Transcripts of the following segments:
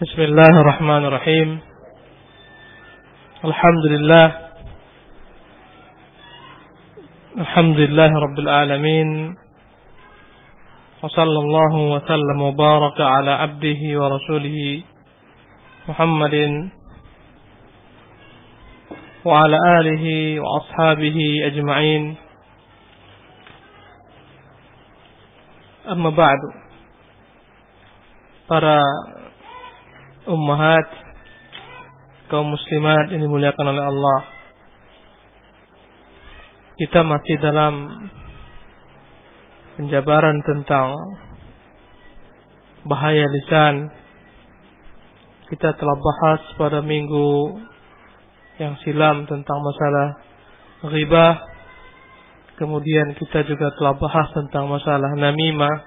Bismillahirrahmanirrahim. Alhamdulillahi rabbil alamin. Wa sallallahu wa sallam wa baraka ala abdihi wa rasulihi Muhammadin wa ala alihi wa ashabihi ajma'in. Amma ba'du. Para ummahat, kaum muslimat ini dimuliakan oleh Allah. Kita masih dalam penjabaran tentang bahaya lisan. Kita telah bahas pada minggu yang silam tentang masalah ghibah. Kemudian kita juga telah bahas tentang masalah namimah.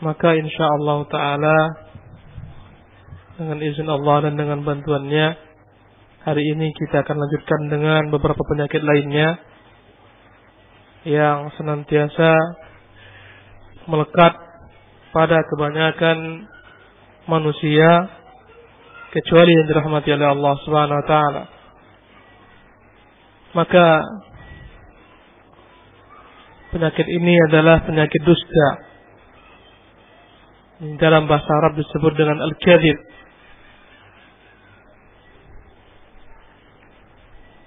Maka insyaallah ta'ala dengan izin Allah dan dengan bantuannya, hari ini kita akan lanjutkan dengan beberapa penyakit lainnya yang senantiasa melekat pada kebanyakan manusia, kecuali yang dirahmati oleh Allah Subhanahu wa taala. Maka penyakit ini adalah penyakit dusta. Dalam bahasa Arab disebut dengan al-kadhib.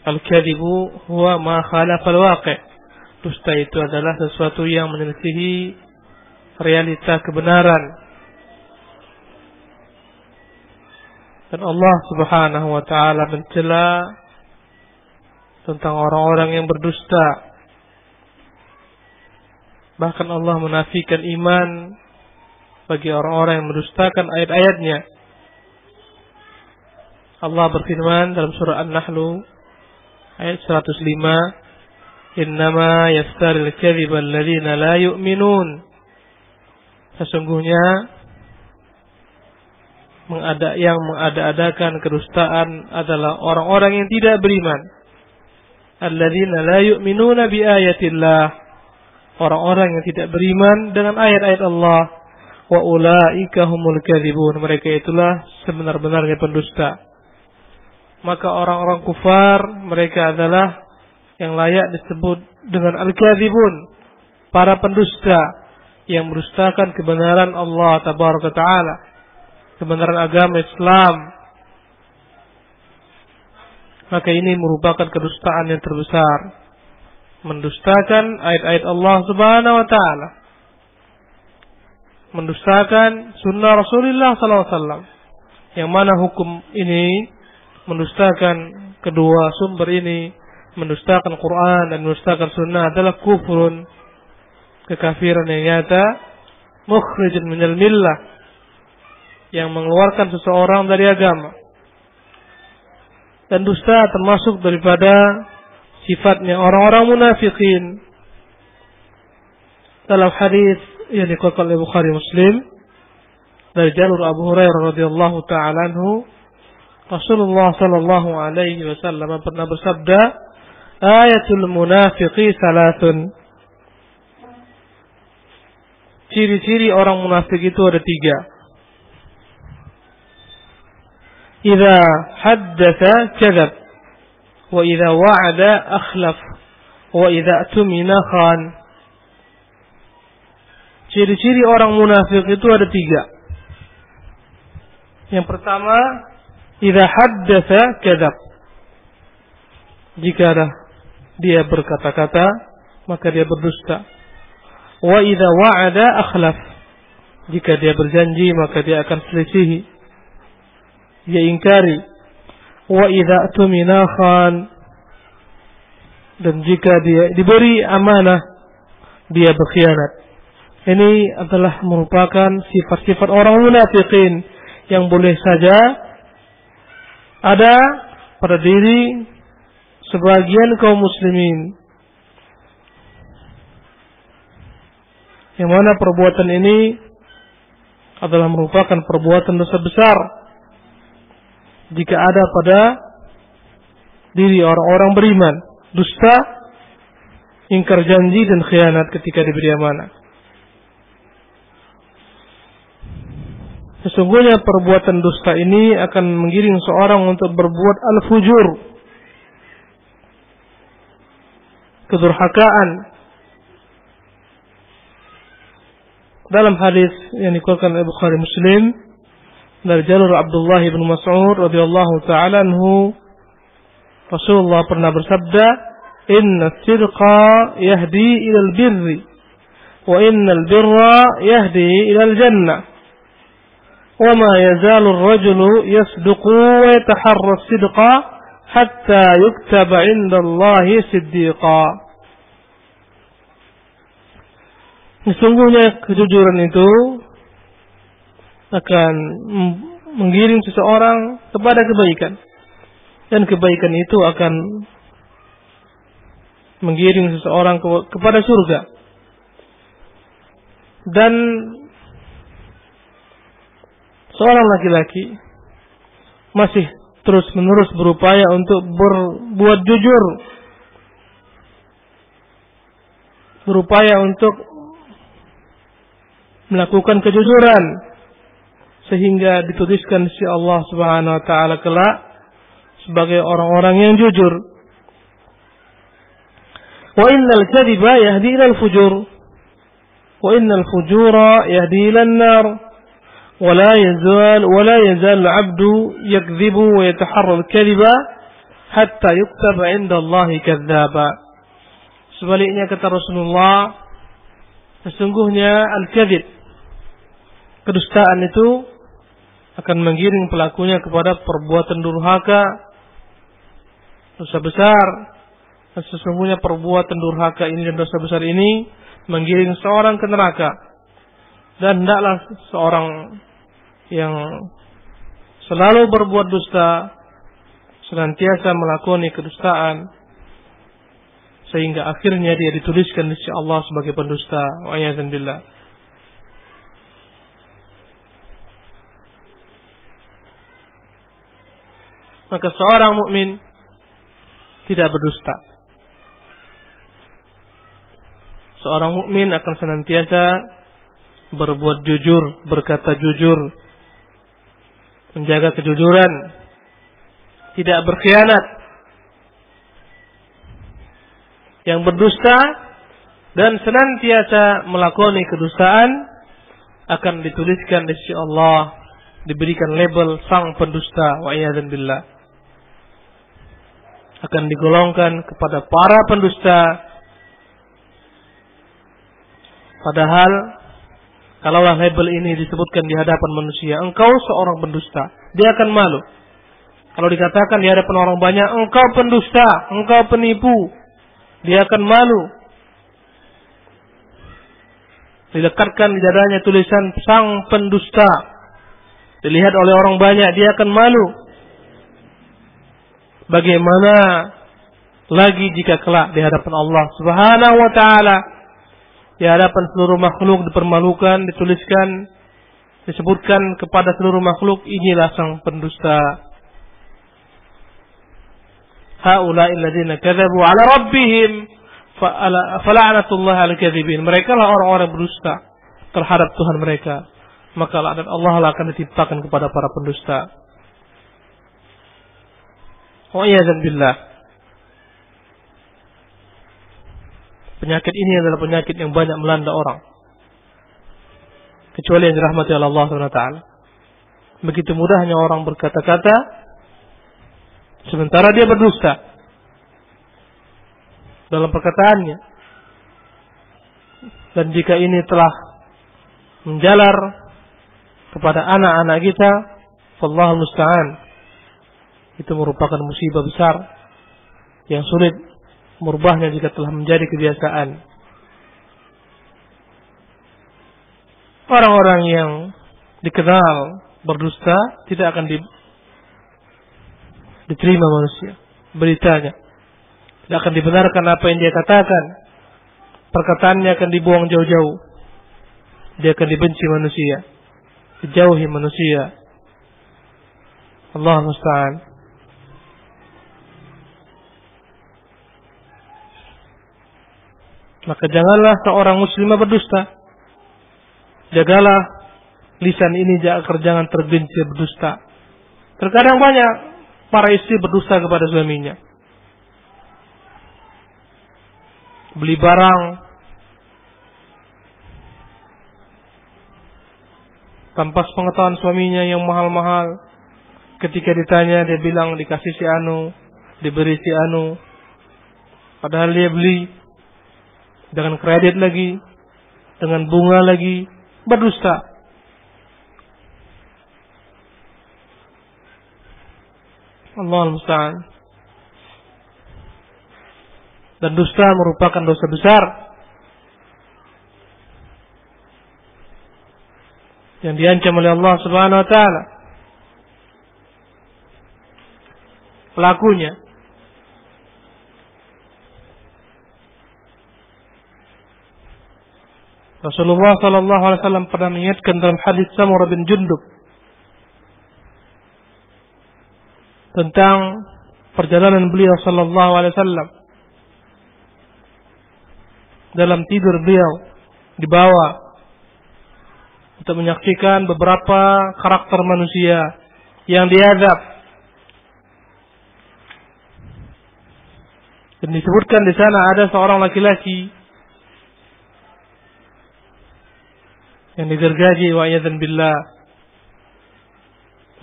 Al-kadhibu huwa ma khalafa al-waqi'. Dusta itu adalah sesuatu yang menyelisihi realita kebenaran. Dan Allah Subhanahu wa taala mencela tentang orang-orang yang berdusta. Bahkan Allah menafikan iman bagi orang-orang yang mendustakan ayat-ayatnya. Allah berfirman dalam surah An-Nahl ayat 105, "Innama yaftaril kadhiba alladziina la yu'minun." Sesungguhnya yang mengada-adakan kedustaan adalah orang-orang yang tidak beriman. Alladziina la yu'minuna bi ayatillah. Orang-orang yang tidak beriman dengan ayat-ayat Allah. Wa ulaika humul kadzibun. Mereka itulah sebenar-benarnya pendusta. Maka orang-orang kufar, mereka adalah yang layak disebut dengan al-kadzibun, para pendusta yang mendustakan kebenaran Allah Tabaraka Ta'ala, kebenaran agama Islam. Maka ini merupakan kedustaan yang terbesar, mendustakan ayat-ayat Allah Subhanahu wa taala, mendustakan sunnah Rasulullah sallallahu alaihi wasallam, yang mana hukum ini, mendustakan kedua sumber ini, mendustakan Quran dan mendustakan sunnah, adalah kufrun, kekafiran yang nyata, mukhrijun minal millah, yang mengeluarkan seseorang dari agama. Dan dusta termasuk daripada sifatnya orang-orang munafikin. Dalam hadis yang dikutip oleh Bukhari Muslim dari jalur Abu Hurairah radhiyallahu ta'ala anhu, Rasulullah sallallahu alaihi wasallam pernah bersabda, "Ayatul munafiqi salatun." Ciri-ciri orang munafik itu ada 3. Idza haddatsa kadzab, wa idza wa'ada akhlaf, wa idza tumina khan. Ciri-ciri orang munafik itu ada 3. Yang pertama, idza haddatsa kadzab. Jika dia berkata-kata, maka dia berdusta. Wa idza wa'ada akhlaf. Jika dia berjanji, maka dia akan selisihi, dia ingkari. Wa idza tumina khan. Dan jika dia diberi amanah, dia berkhianat. Ini adalah merupakan sifat-sifat orang munafikin yang boleh saja ada pada diri sebagian kaum muslimin, yang mana perbuatan ini adalah merupakan perbuatan dosa besar jika ada pada diri orang-orang beriman. Dusta, ingkar janji, dan khianat ketika diberi amanah. Sesungguhnya perbuatan dusta ini akan menggiring seorang untuk berbuat al-fujur, kedurhakaan. Dalam hadis yang dikeluarkan oleh Bukhari Muslim dari jalur Abdullah bin Mas'ud radhiyallahu taala anhu, Rasulullah pernah bersabda, "Inna as-sidqa yahdi ila al-birri wa inna al-birra yahdi ila al-jannah. Wa ma yazalu ar-rajulu yasduqu wa yataharra as-sidqa hatta yuktaba 'inda Allahi siddiqa." Sesungguhnya kejujuran itu akan menggiring seseorang kepada kebaikan, dan kebaikan itu akan menggiring seseorang kepada surga. Dan seorang laki-laki masih terus-menerus berupaya untuk berbuat jujur, berupaya untuk melakukan kejujuran, sehingga dituliskan si Allah Subhanahu wa taala kelak sebagai orang-orang yang jujur. Wa innal kadhiba yahdi ila al-fujur wa innal fujura yahdi ila an-nar wa la yazal 'abdu yakdhibu wa yataharra al-kadhiba hatta yuktaba 'inda Allahi kadzdzaba. Sebaliknya kata Rasulullah, sesungguhnya al-kadzib, kedustaan itu akan menggiring pelakunya kepada perbuatan durhaka, dosa besar. Dan sesungguhnya perbuatan durhaka ini dan dosa besar ini menggiring seorang ke neraka. Dan hendaklah seorang yang selalu berbuat dusta senantiasa melakoni kedustaan, sehingga akhirnya dia dituliskan di sisi Allah sebagai pendusta. Wa'iyadzan billah. Maka seorang mukmin tidak berdusta. Seorang mukmin akan senantiasa berbuat jujur, berkata jujur, menjaga kejujuran, tidak berkhianat. Yang berdusta dan senantiasa melakoni kedustaan akan dituliskan di sisi Allah, diberikan label sang pendusta. Wa'iyadzan billah. Akan digolongkan kepada para pendusta. Padahal kalaulah label ini disebutkan di hadapan manusia, engkau seorang pendusta, dia akan malu. Kalau dikatakan di hadapan orang banyak, engkau pendusta, engkau penipu, dia akan malu. Dilekatkan di dadanya tulisan sang pendusta, dilihat oleh orang banyak, dia akan malu. Bagaimana lagi jika kelak di hadapan Allah Subhanahu wa taala, di hadapan seluruh makhluk dipermalukan, dituliskan, disebutkan kepada seluruh makhluk, inilah sang pendusta. Haula'il ladzina kadzabu 'ala rabbihim fala'natullah 'alal kadzibin. Mereka lah orang-orang berdusta terhadap Tuhan mereka, maka laknat Allah lah akan ditimpakan kepada para pendusta. Wa'iyadzan billah. Penyakit ini adalah penyakit yang banyak melanda orang, kecuali yang dirahmati oleh Allah SWT. Begitu mudahnya orang berkata-kata sementara dia berdusta dalam perkataannya. Dan jika ini telah menjalar kepada anak-anak kita, Wallahul musta'an, itu merupakan musibah besar yang sulit merubahnya jika telah menjadi kebiasaan. Orang-orang yang dikenal berdusta tidak akan diterima manusia beritanya, tidak akan dibenarkan apa yang dia katakan. Perkataannya akan dibuang jauh-jauh. Dia akan dibenci manusia, dijauhi manusia. Allah musta'an. Maka janganlah seorang muslimah berdusta. Jagalah lisan ini agar jangan tergelincir berdusta. Terkadang banyak para istri berdusta kepada suaminya. Beli barang tanpa pengetahuan suaminya yang mahal-mahal. Ketika ditanya dia bilang dikasih si anu, diberi si anu. Padahal dia beli dengan kredit lagi, dengan bunga lagi, berdusta. Allahul musta'an. Dan dusta merupakan dosa besar yang diancam oleh Allah Subhanahu wa taala pelakunya. Rasulullah sallallahu alaihi wasallam pernah mengingatkan dalam hadis Samurah bin Jundub tentang perjalanan beliau sallallahu alaihi wasallam. Dalam tidur beliau dibawa untuk menyaksikan beberapa karakter manusia yang diazab. Dan disebutkan di sana ada seorang laki-laki yang digergaji wa'iyadzan billah,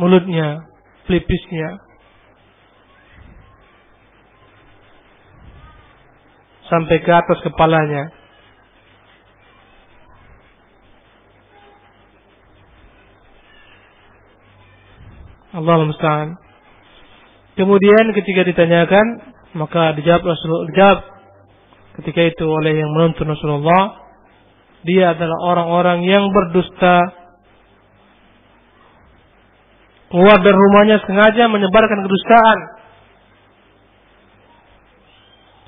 mulutnya, pelipisnya sampai ke atas kepalanya. Allahul musta'an. Kemudian ketika ditanyakan, maka dijawab ketika itu oleh yang menuntun Rasulullah, dia adalah orang-orang yang berdusta, keluar dari rumahnya sengaja menyebarkan kedustaan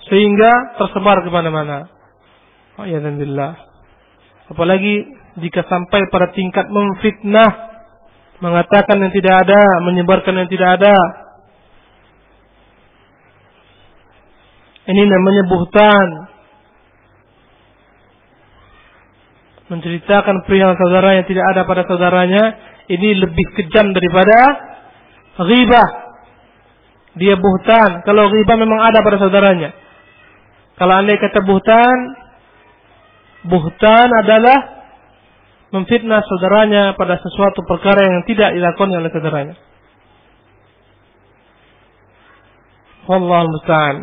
sehingga tersebar kemana-mana. Wa'iyadzan-billah. Apalagi jika sampai pada tingkat memfitnah, mengatakan yang tidak ada, menyebarkan yang tidak ada. Ini namanya buhtan. Menceritakan perihal saudara yang tidak ada pada saudaranya, ini lebih kejam daripada ghibah. Dia buhtan. Kalau ghibah memang ada pada saudaranya. Kalau andai kata buhtan adalah memfitnah saudaranya pada sesuatu perkara yang tidak dilakoni oleh saudaranya. Wallahul musta'an.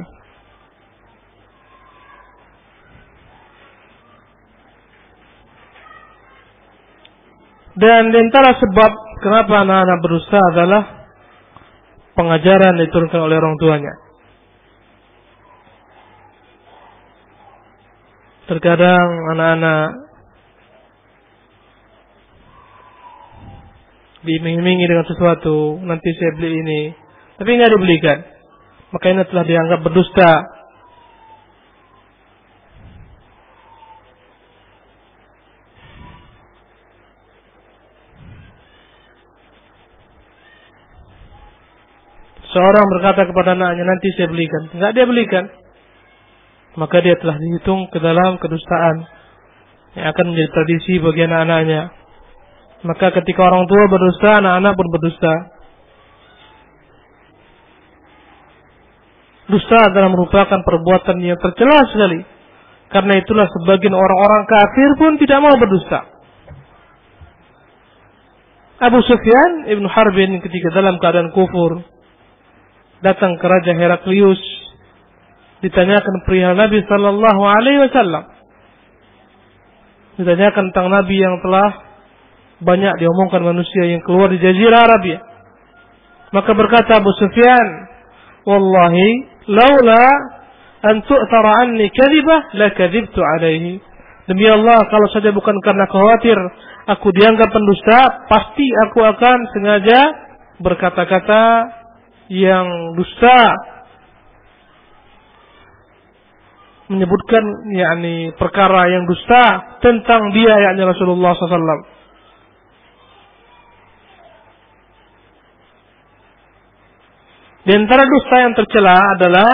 Dan di antara sebab kenapa anak-anak berdusta adalah pengajaran yang diturunkan oleh orang tuanya. Terkadang anak-anak diiming-imingi dengan sesuatu, nanti saya beli ini, tapi nggak dibelikan, maka ini telah dianggap berdusta. Seorang berkata kepada anaknya, nanti saya belikan, nggak dia belikan, maka dia telah dihitung ke dalam kedustaan yang akan menjadi tradisi bagi anak-anaknya. Maka ketika orang tua berdusta, anak-anak pun berdusta. Dusta adalah merupakan perbuatan yang tercela sekali. Karena itulah sebagian orang-orang kafir pun tidak mau berdusta. Abu Sufyan ibn Harbin ketika dalam keadaan kufur datang ke Raja Heraklius, ditanyakan perihal Nabi sallallahu alaihi wasallam. Ditanyakan tentang Nabi yang telah banyak diomongkan manusia yang keluar di Jazirah Arabia. Maka berkata Abu Sufyan, "Wallahi, laula an tu'thara anni kadhibah la kadhibtu alaihi." Demi Allah, kalau saja bukan karena khawatir aku dianggap pendusta, pasti aku akan sengaja berkata-kata yang dusta, menyebutkan yakni perkara yang dusta tentang dia, yakni Rasulullah SAW. Di antara dusta yang tercela adalah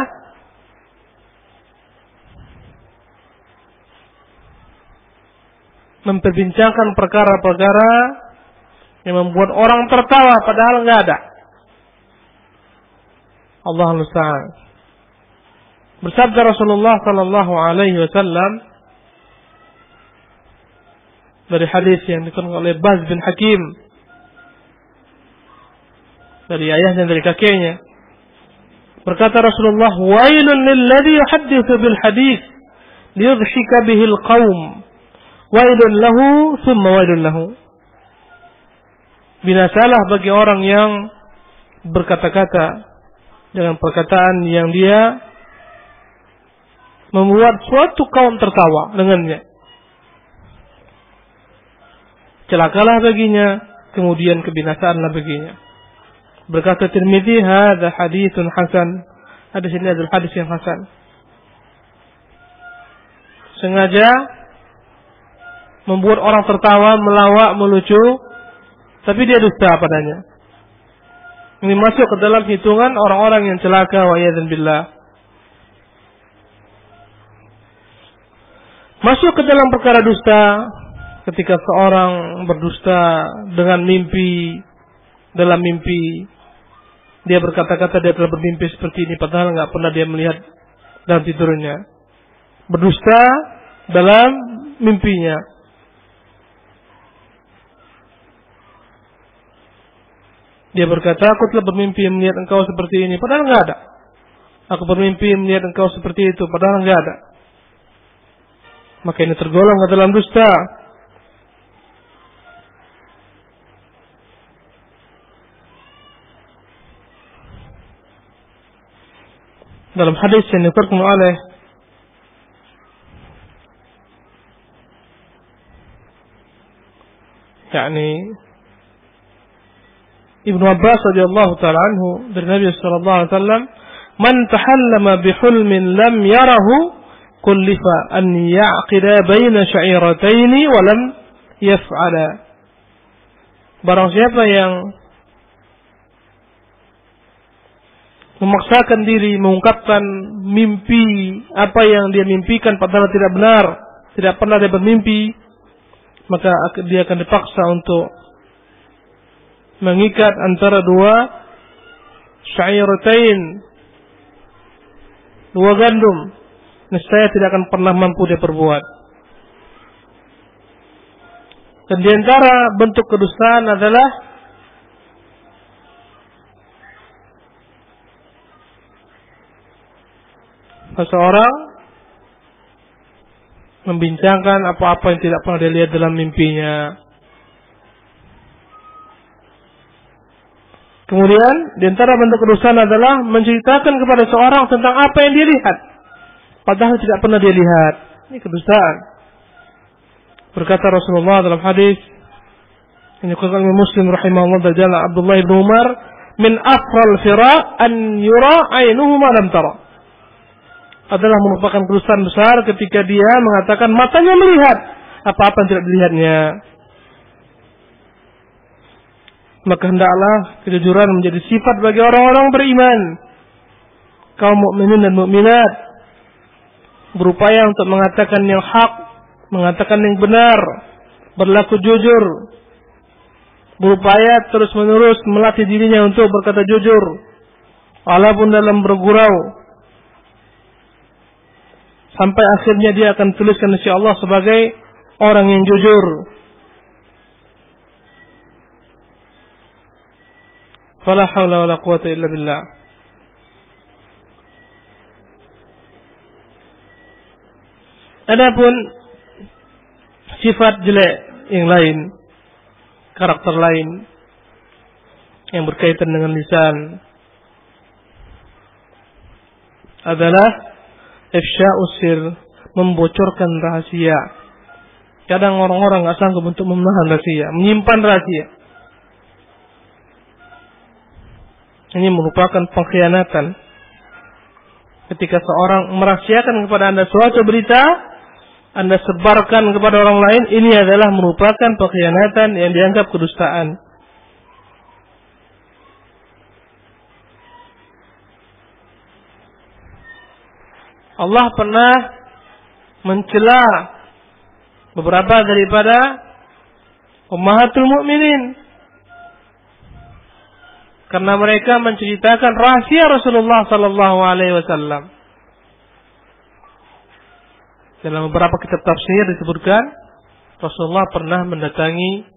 memperbincangkan perkara-perkara yang membuat orang tertawa padahal enggak ada. Allahu musta'an. Bersabda Rasulullah sallallahu alaihi wasallam dari hadis yang dikutip oleh Baz bin Hakim dari ayahnya dari kakeknya, berkata Rasulullah, "Wailun lilladzi yuhadditsu bil hadits liyudhhika bihil qaum. Wailun lahu thumma wailun lahu." Binasalah bagi orang yang berkata-kata dengan perkataan yang dia membuat suatu kaum tertawa dengannya. Celakalah baginya, kemudian kebinasaanlah baginya. Berkata Tirmidzi, "Hadza haditsun hasan." Hadis ini adalah hadis yang hasan. Sengaja membuat orang tertawa, melawak, melucu, tapi dia dusta padanya. Ini masuk ke dalam hitungan orang-orang yang celaka, wa iyadzan billah. Masuk ke dalam perkara dusta ketika seorang berdusta dengan mimpi, dalam mimpi dia berkata-kata dia telah bermimpi seperti ini padahal enggak pernah dia melihat dalam tidurnya. Berdusta dalam mimpinya. Dia berkata, "Aku telah bermimpi melihat engkau seperti ini," padahal enggak ada. "Aku bermimpi melihat engkau seperti itu," padahal enggak ada. Maka ini tergolong ke dalam dusta. Dalam hadis yang dikeluarkan oleh Ibnu Abbas radhiyallahu ta'ala anhu dari Nabi sallallahu alaihi wasallam, "Man tahallama bihulmin lam yarahu kullifa an ya'qida baina sya'irataini wa lam yaf'ala." Barang siapa yang memaksakan diri mengungkapkan mimpi apa yang dia mimpikan padahal tidak benar, tidak pernah dia bermimpi, maka dia akan dipaksa untuk mengikat antara dua syairatain, dua gandum. Nescaya tidak akan pernah mampu dia perbuat. Dan di antara bentuk kedustaan adalah seseorang membincangkan apa-apa yang tidak pernah dia lihat dalam mimpinya. Kemudian di antara bentuk kedustaan adalah menceritakan kepada seorang tentang apa yang dia lihat padahal tidak pernah dia lihat. Ini kedustaan. Berkata Rasulullah dalam hadis ini dikutip oleh Muslim rahimahullah dari Abdullah bin Umar, "Min afral fira an yura ainuhu ma lam tara." Adalah merupakan kedustaan besar ketika dia mengatakan matanya melihat apa-apa yang tidak dilihatnya. Maka hendaklah kejujuran menjadi sifat bagi orang-orang beriman. Kaum mukminin dan mukminat berupaya untuk mengatakan yang hak, mengatakan yang benar, berlaku jujur, berupaya terus-menerus melatih dirinya untuk berkata jujur, walaupun dalam bergurau, sampai akhirnya dia akan tuliskan insya Allah sebagai orang yang jujur. Fala haula wala quwwata illa billah. Adapun sifat jelek yang lain, karakter lain yang berkaitan dengan lisan adalah ifsya'us sir, membocorkan rahasia. Kadang orang-orang enggak sanggup untuk menahan rahasia, menyimpan rahasia. Ini merupakan pengkhianatan. Ketika seorang merahasiakan kepada Anda suatu berita, Anda sebarkan kepada orang lain, ini adalah merupakan pengkhianatan yang dianggap kedustaan. Allah pernah mencela beberapa daripada ummahatul mukminin karena mereka menceritakan rahasia Rasulullah sallallahu alaihi wasallam. Dalam beberapa kitab tafsir disebutkan Rasulullah pernah mendatangi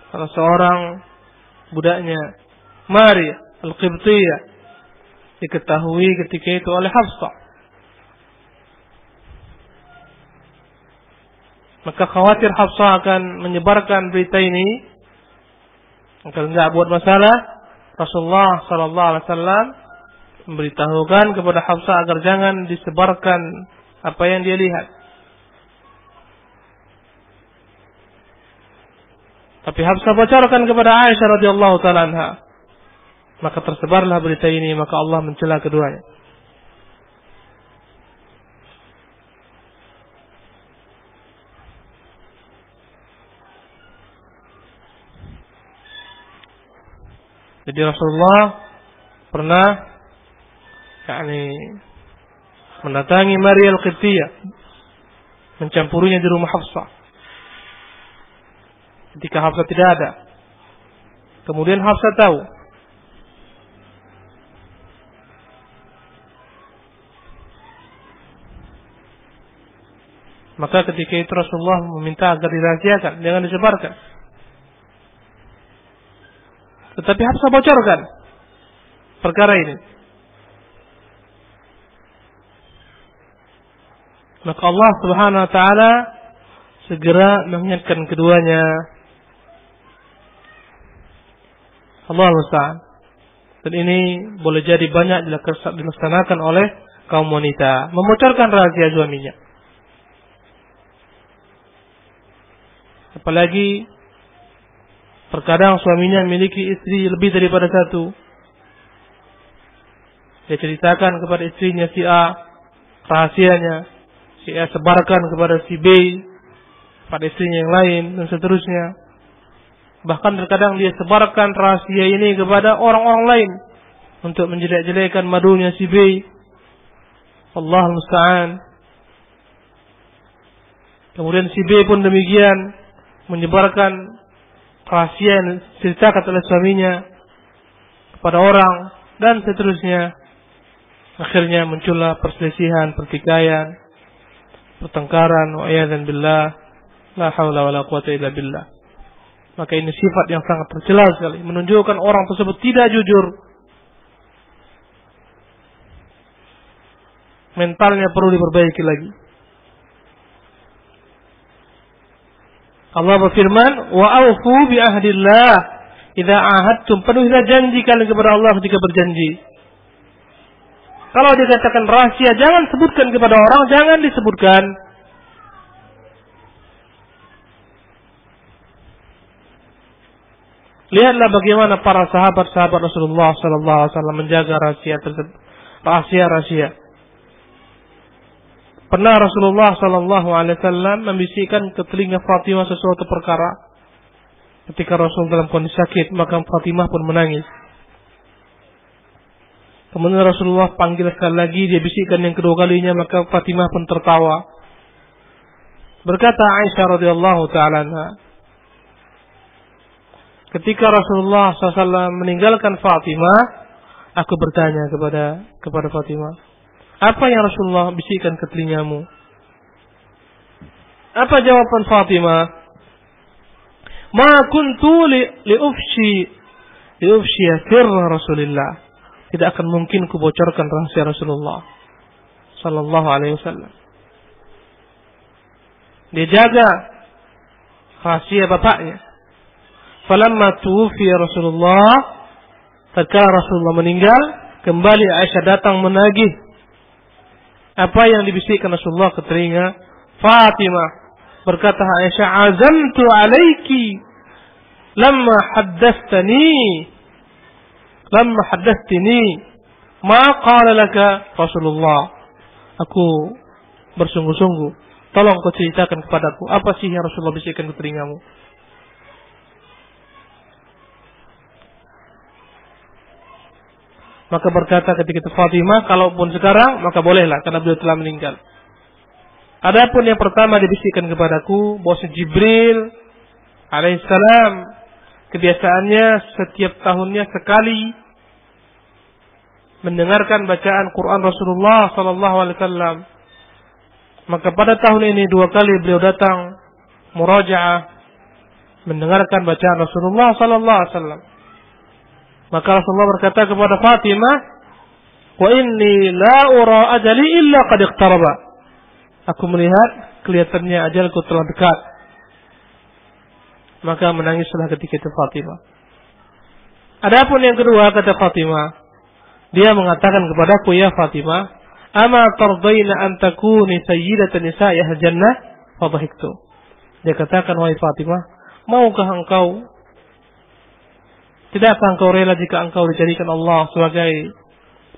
salah seorang budaknya, Maria Al-Qibtiyah, diketahui ketika itu oleh Hafsah. Maka khawatir Hafsah akan menyebarkan berita ini, agar enggak buat masalah, Rasulullah sallallahu alaihi wasallam memberitahukan kepada Hafsah agar jangan disebarkan apa yang dia lihat. Tapi Hafsah bocorkan kepada Aisyah radhiyallahu taala anha. Maka tersebarlah berita ini, maka Allah mencela keduanya. Jadi Rasulullah pernah mendatangi Maria Al-Qibtiyah, mencampurinya di rumah Hafsah ketika Hafsah tidak ada. Kemudian Hafsah tahu. Maka ketika itu Rasulullah meminta agar dirahasiakan, jangan disebarkan. Tetapi Hafsah bocorkan perkara ini. Maka Allah Subhanahu wa taala segera mengingatkan keduanya. Allah musta'an. Dan ini boleh jadi banyak dilaksanakan oleh kaum wanita, membocorkan rahasia suaminya. Apalagi terkadang suaminya memiliki istri lebih daripada satu. Dia ceritakan kepada istrinya si A rahasianya, si A sebarkan kepada si B, pada istrinya yang lain, dan seterusnya. Bahkan terkadang dia sebarkan rahasia ini kepada orang-orang lain untuk menjelek-jelekan madunya si B. Allah musta'an. Kemudian si B pun demikian, menyebarkan rahasia yang diceritakan oleh suaminya kepada orang, dan seterusnya. Akhirnya muncullah perselisihan, pertikaian, pertengkaran, wa'iyadzan billah, la haula wala quwata illa billah. Maka ini sifat yang sangat tercela sekali, menunjukkan orang tersebut tidak jujur. Mentalnya perlu diperbaiki lagi. Allah berfirman, wa aufu bi ahdillah idza ahadtum, penuhilah janji kalian kepada Allah jika berjanji. Kalau dikatakan rahasia, jangan sebutkan kepada orang, jangan disebutkan. Lihatlah bagaimana para sahabat-sahabat Rasulullah sallallahu alaihi wasallam menjaga rahasia tersebut, rahasia-rahasia. Pernah Rasulullah sallallahu alaihi wasallam membisikkan ke telinga Fatimah sesuatu perkara. Ketika Rasul dalam kondisi sakit, maka Fatimah pun menangis. Kemudian Rasulullah panggil sekali lagi, dia bisikkan yang kedua kalinya, maka Fatimah pun tertawa. Berkata Aisyah radhiyallahu taala anha, ketika Rasulullah SAW meninggalkan Fatimah, aku bertanya kepada Fatimah, apa yang Rasulullah bisikkan ke telingamu? Apa jawaban Fatimah? Ma kuntu liufshi sirra Rasulillah. Tidak akan mungkin kubocorkan rahasia Rasulullah sallallahu alaihi wasallam. Dia jaga rahasia bapaknya. Falamma tuwfi Rasulullah, tatkala Rasulullah meninggal, kembali Aisyah datang menagih apa yang dibisikkan Rasulullah ke telinga Fatimah. Berkata Aisyah, azamtu alaiki lamma haddatsani ma qala laka Rasulullah. Aku bersungguh-sungguh, tolong kau ceritakan kepadaku apa sih yang Rasulullah bisikkan ke telingamu. Maka berkata ketika itu Fatimah, kalaupun sekarang maka bolehlah karena beliau telah meninggal. Adapun yang pertama dibisikkan kepadaku bahwa Jibril alaihissalam kebiasaannya setiap tahunnya sekali mendengarkan bacaan Quran Rasulullah sallallahu alaihi wasallam. Maka pada tahun ini 2 kali beliau datang murajaah mendengarkan bacaan Rasulullah sallallahu alaihi wasallam. Maka Rasulullah berkata kepada Fatimah, "Wa inni la ura ajali illa qad iqtaraba." Aku melihat kelihatannya ajalku telah dekat. Maka menangislah ketika itu Fatimah. Adapun yang kedua, kata Fatimah, dia mengatakan kepadaku, "Ya Fatimah, ama tardaina an takuni sayyidatan nisa'i al-jannah?" Fadhahiktu. Dia katakan, "Wahai Fatimah, maukah tidakkah engkau rela jika engkau dijadikan Allah sebagai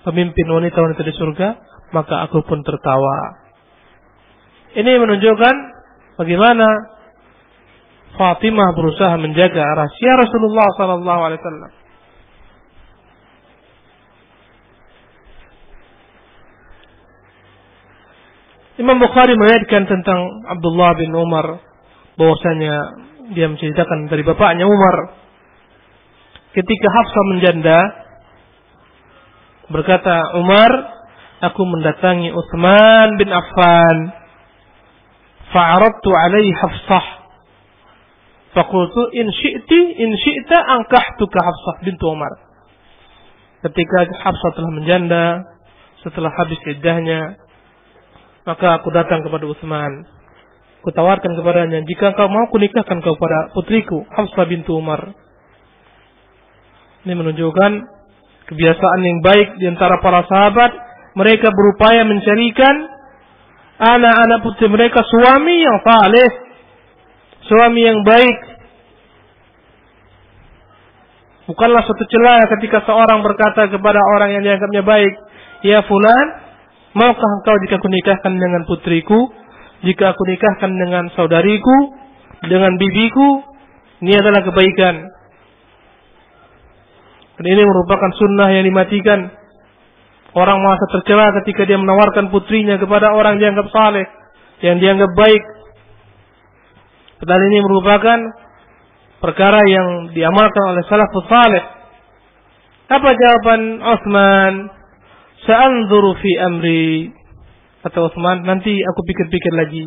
pemimpin wanita-wanita di surga?" Maka aku pun tertawa. Ini menunjukkan bagaimana Fatimah berusaha menjaga rahasia Rasulullah sallallahu alaihi wasallam. Imam Bukhari meriwayatkan tentang Abdullah bin Umar bahwasanya dia menceritakan dari bapaknya Umar ketika Hafsah menjanda, berkata Umar, "Aku mendatangi Utsman bin Affan, fa'aradtu alaihi Hafsah. Faqultu in syi'ta ankahtuka Hafsah bintu Umar." Ketika Hafsah telah menjanda setelah habis iddahnya, maka aku datang kepada Utsman. Kutawarkan kepadanya, "Jika engkau mau kunikahkan kau pada putriku Hafsah bintu Umar." Ini menunjukkan kebiasaan yang baik di antara para sahabat. Mereka berupaya mencarikan anak-anak putri mereka suami yang saleh, suami yang baik. Bukanlah suatu celah ketika seorang berkata kepada orang yang dianggapnya baik, "Ya fulan, maukah engkau jika aku nikahkan dengan putriku, jika aku nikahkan dengan saudariku, dengan bibiku?" Ini adalah kebaikan. Dan ini merupakan sunnah yang dimatikan. Orang merasa tercela ketika dia menawarkan putrinya kepada orang yang dianggap saleh, yang dianggap baik. Padahal ini merupakan perkara yang diamalkan oleh salafus saleh. Apa jawaban Utsman? "Sa'anzuru fi amri." Kata Utsman, "Nanti aku pikir-pikir lagi."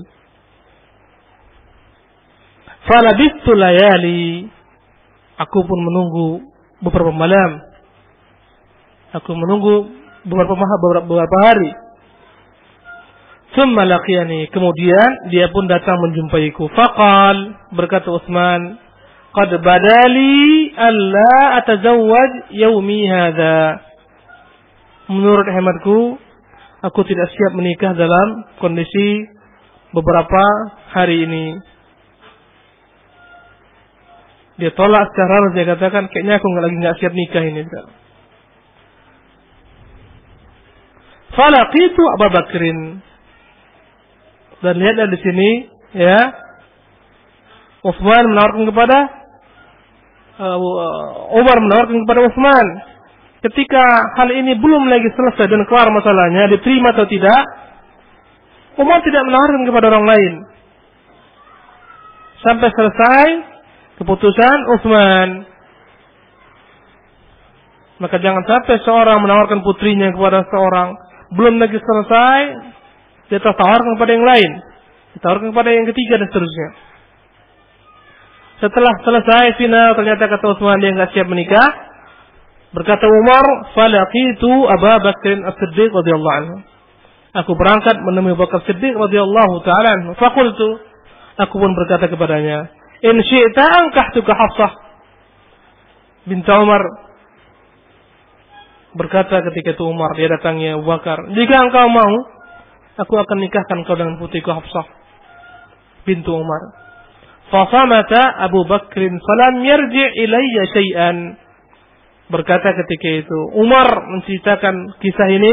Falabistu layali. Aku pun menunggu beberapa malam. Aku menunggu beberapa hari. Tsumma laqiyani. Kemudian dia pun datang menjumpaiku. Faqal, berkata Utsman, "Qad badali alla atazawwaj yaumi hadza." Menurut hematku, aku tidak siap menikah dalam kondisi beberapa hari ini. Dia tolak secara harus, dia katakan, kayaknya aku nggak siap nikah ini. Falaqitu Abu Bakrin. Dan lihatlah di sini, ya, Utsman menawarkan kepada Umar menawarkan kepada Utsman. Ketika hal ini belum lagi selesai dan kelar masalahnya, diterima atau tidak, Umar tidak menawarkan kepada orang lain sampai selesai keputusan Utsman. Maka jangan sampai seorang menawarkan putrinya kepada seorang, belum lagi selesai, dia tawarkan kepada yang lain, ditawarkan kepada yang ketiga dan seterusnya. Setelah selesai final, ternyata kata Utsman dia enggak siap menikah. Berkata Umar, "Falaqitu Abu Bakr As-Siddiq radhiyallahu anhu." Aku berangkat menemui Abu Bakar Siddiq radhiyallahu taala anhu. Faqultu, aku pun berkata kepadanya, "In syi'ta ankahtuka Hafsah bint Umar." Berkata ketika itu Umar, dia datangnya Abu Bakar, "Jika engkau mau, aku akan nikahkan kau dengan putriku Hafsah bintu Umar." Fasamata Abu Bakrin falam yarji' ilayya syai'an. Berkata ketika itu Umar menceritakan kisah ini,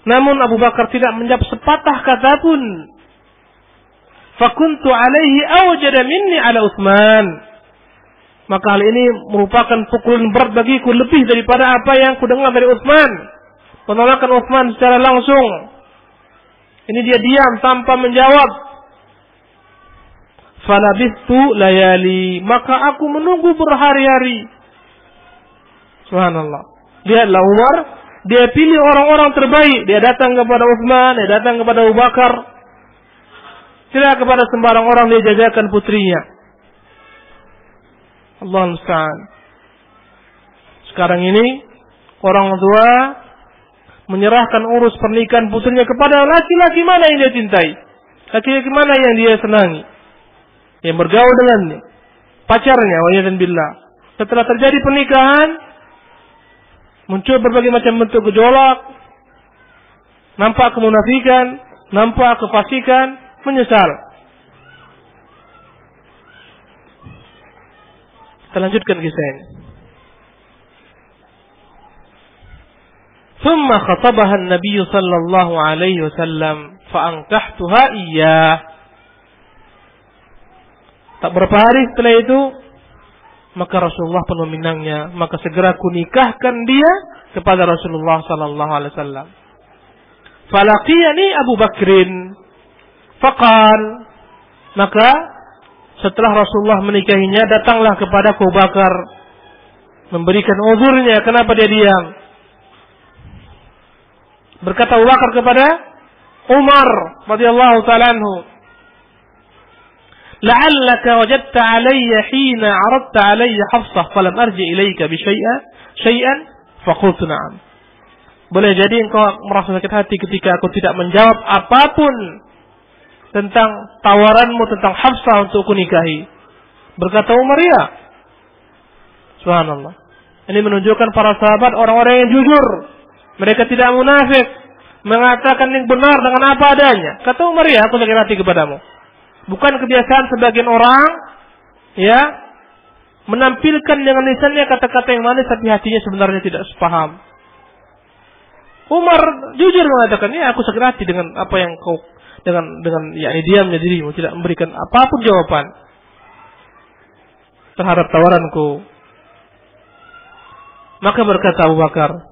namun Abu Bakar tidak menjawab sepatah kata pun. Fakuntu alaihi awjada minni ala Utsman. Maka hal ini merupakan pukulan berat bagiku, lebih daripada apa yang kudengar dari Utsman. Penolakan Utsman secara langsung. Ini dia diam tanpa menjawab. falabithtu layali, maka aku menunggu berhari-hari. Subhanallah. Lihatlah Umar, dia pilih orang-orang terbaik. Dia datang kepada Utsman, dia datang kepada Abu Bakar. Tidak kepada sembarang orang dia jajakan putrinya. Allah musta'an. Sekarang ini orang tua menyerahkan urus pernikahan putrinya kepada laki-laki mana yang dia cintai, laki-laki mana yang dia senangi, yang bergaul dengannya, pacarnya, wa'iyadzan billah. Setelah terjadi pernikahan, muncul berbagai macam bentuk gejolak, nampak kemunafikan, nampak kefasikan, menyesal. Kita lanjutkan kisah ini. ثم خطبها النبي صلى الله عليه وسلم فأنكحتها إياه. Tak berapa hari setelah itu, maka Rasulullah pun meminangnya, maka segera kunikahkan dia kepada Rasulullah sallallahu alaihi wasallam. Falaqiyani Abu Bakrin faqal, maka setelah Rasulullah menikahinya, datanglah kepada Abu Bakar memberikan uzurnya kenapa dia diam. Berkata Abu Bakar kepada Umar radhiyallahu ta'ala anhu, "La'allaka wajadta 'alayya hina 'aradta 'alayya Hafsah falam arji ilayka bi syai'an faqultu na'am." Boleh jadi engkau merasa sakit hati ketika aku tidak menjawab apapun tentang tawaranmu tentang Hafsah untuk kunikahi. Berkata Umar, ya. Subhanallah. Ini menunjukkan para sahabat orang-orang yang jujur. Mereka tidak munafik, mengatakan yang benar dengan apa adanya. Kata Umar, ya, aku sakit hati kepadamu. Bukan kebiasaan sebagian orang, ya, menampilkan dengan lisannya kata-kata yang manis, tapi hatinya sebenarnya tidak sepaham. Umar jujur mengatakan, ya, aku sakit hati dengan apa yang kau dengan yakni diamnya dirimu, tidak memberikan apapun jawaban terhadap tawaranku. Maka berkata Abu Bakar,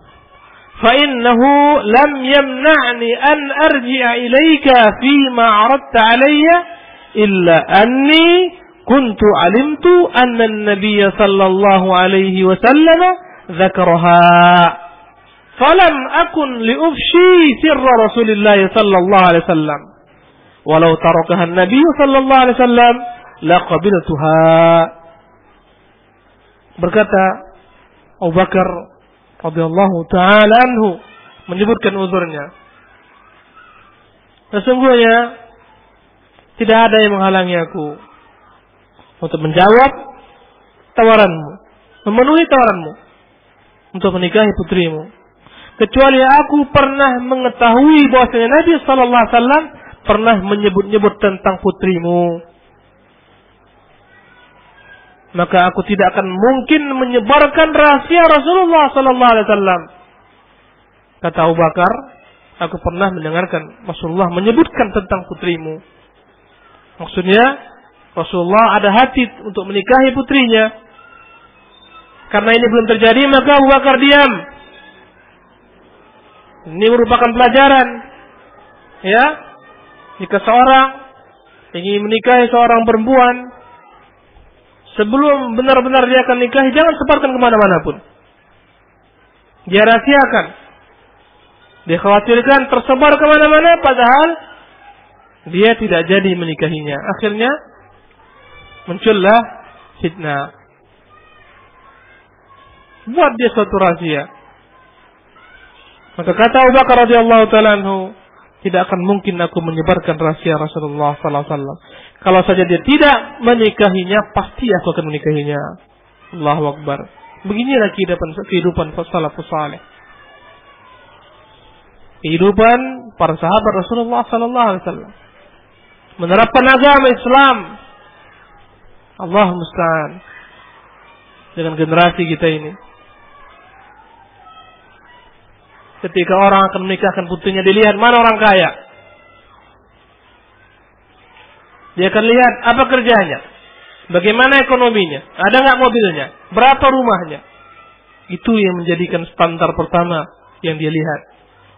فَإِنَّهُ لَمْ يَمْنَعْنِي أَنْ أَرْجِعَ إِلَيْكَ فِيمَا عَرَضْتَ عَلَيَّ إِلَّا أَنِّي كُنْتُ عَلِمْتُ أَنَّ النَّبِيَّ صلى الله عليه وسلم ذكرها فلم أكن لأفشي سر رسول الله صلى الله عليه وسلم ولو تركها النبي صلى الله عليه وسلم لقبلتها. Berkata Abu Bakar radhiyallahu ta'ala anhu menyebutkan uzurnya, sesungguhnya tidak ada yang menghalangi aku untuk menjawab tawaranmu, memenuhi tawaranmu untuk menikahi putrimu, kecuali aku pernah mengetahui bahwasanya Nabi sallallahu alaihi wasallam pernah menyebut-nyebut tentang putrimu. Maka aku tidak akan mungkin menyebarkan rahasia Rasulullah sallallahu alaihi wasallam. Kata Abu Bakar, aku pernah mendengarkan Rasulullah menyebutkan tentang putrimu. Maksudnya Rasulullah ada hati untuk menikahi putrinya. Karena ini belum terjadi, maka Abu Bakar diam. Ini merupakan pelajaran, ya, jika seorang ingin menikahi seorang perempuan, sebelum benar-benar dia akan nikahi, jangan sebarkan kemana-mana pun. Dia rahasiakan. Dia khawatirkan tersebar kemana-mana, padahal dia tidak jadi menikahinya. Akhirnya muncullah fitnah. Buat dia suatu rahasia. Maka kata Abu Bakar radhiyallahu ta'ala anhu, tidak akan mungkin aku menyebarkan rahasia Rasulullah sallallahu alaihi wasallam. Kalau saja dia tidak menikahinya, pasti aku akan menikahinya. Allahu Akbar. Beginilah kehidupan salafus saleh. Kehidupan para sahabat Rasulullah sallallahu alaihi wasallam. Menerapkan agama Islam. Allah musta'an. Dengan generasi kita ini. Ketika orang akan menikahkan putrinya, dilihat mana orang kaya. Dia akan lihat apa kerjanya, bagaimana ekonominya, ada nggak mobilnya, berapa rumahnya. Itu yang menjadikan standar pertama yang dia lihat,